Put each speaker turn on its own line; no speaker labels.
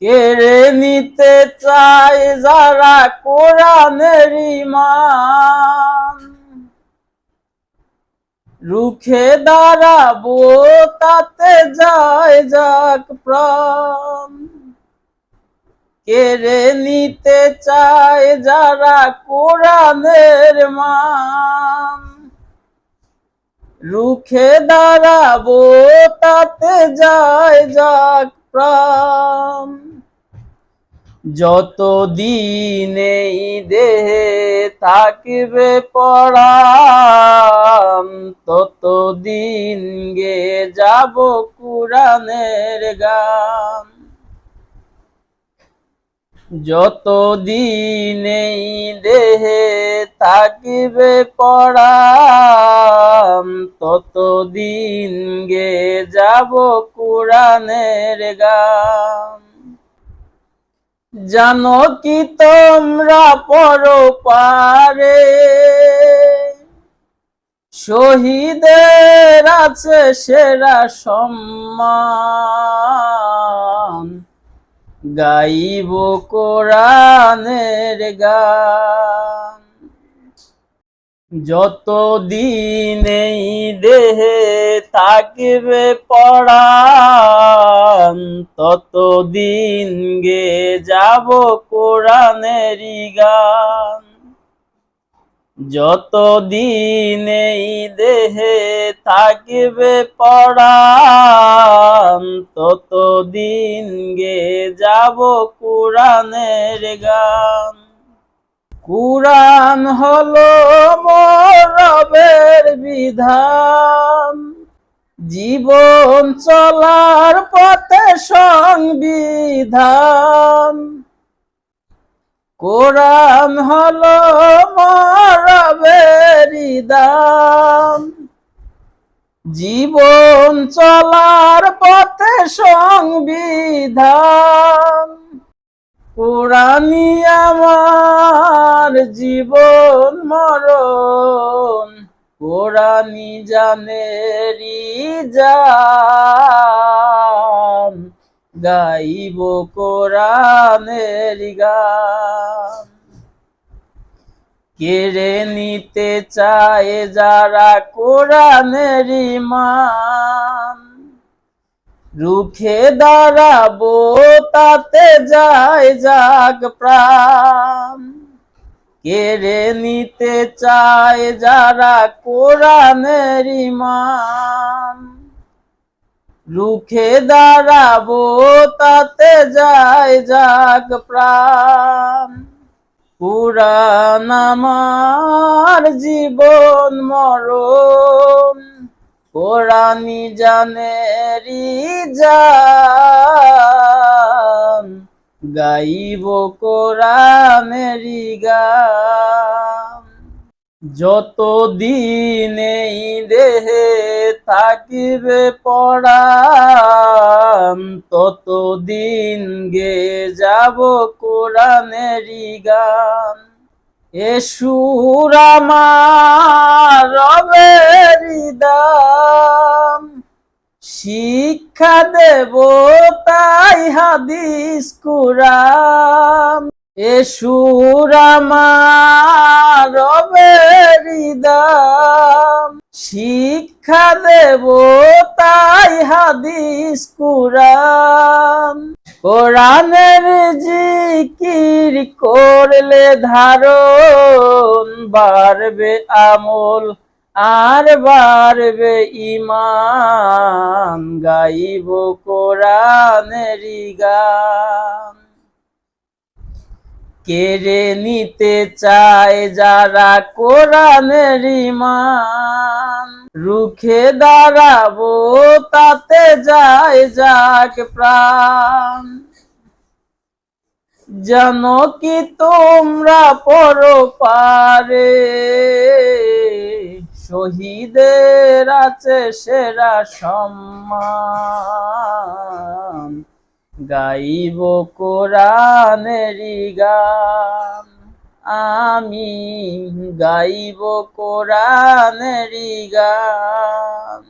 কেড়ে নিতে চায় যারা কোরআনের ঈমান, রুখে দাঁড়াবো তাতে যায় যাক প্রাণ। কেড়ে নিতে চায় যারা কোরআনের মান, রুখে দাঁড়াবো তাতে যায় যাক প্রাণ। যতদিন এই দেহে থাকবে পরাণ, ততদিন গে যাব কুরআনের গান। যতদিন এই দেহে থাকবে পরাণ, ততদিন গে যাব কুরআনের গান। জানো কি তোমরা পরপারে শহীদের আছে সেরা সম্মান, গাইব কোরআনের গান। যতদিন এই দেহে থাকবে পরাণ, ততদিন গে যাব কোরআনের গান। যতদিন এই দেহে থাকবে পরাণ, ততদিন গে যাব কোরআনের গান। কুরআন হলো মোর রবের বিধান, জীবন চলার পথে সংবিধান। কোরআন হলো মোর রবের বিধান, জীবন চলার পথে সংবিধান। কোরআনই আমার জীবন মরণ, কোরআনই জানেরি জান, গাইব কোরআনের গান। কেড়ে নিতে চায় যারা কোরআনের ঈমান, রুখে দাঁড়াবো তাতে যায় যাক প্রাণ। কেড়ে নিতে চায় যারা কোরআনের ঈমান, রুখে দাঁড়াবো তাতে যায় যাক প্রাণ। কুরআন আমার জীবন মরণ, কোরআনই জানেরি জান, গাইব কোরআনের গান। যতদিন এই দেহে থাকিবে পরাণ, ততদিন গে যাব কোরআনের গান। এ সুর আমার রবের দান, শিক্ষা দেব তাই হাদিস কুরআন। এ সুর আমার রবের দান, শিক্ষা দেব তাই হাদিস কুরআন। কোরআনের জিকির করলে ধারণ, বাড়বে আমল আর বাড়বে ঈমান, গাইব কোরআনের গান। কেড়ে নিতে চায় যারা কোরআনের ঈমান, রুখে দাঁড়াবো তাতে যায় যাক প্রাণ। জানো কি তোমরা পরপারে শহীদের আছে সেরা সম্মান, গাইব কোরআনের গান। আমি গাইব কোরআনের গান।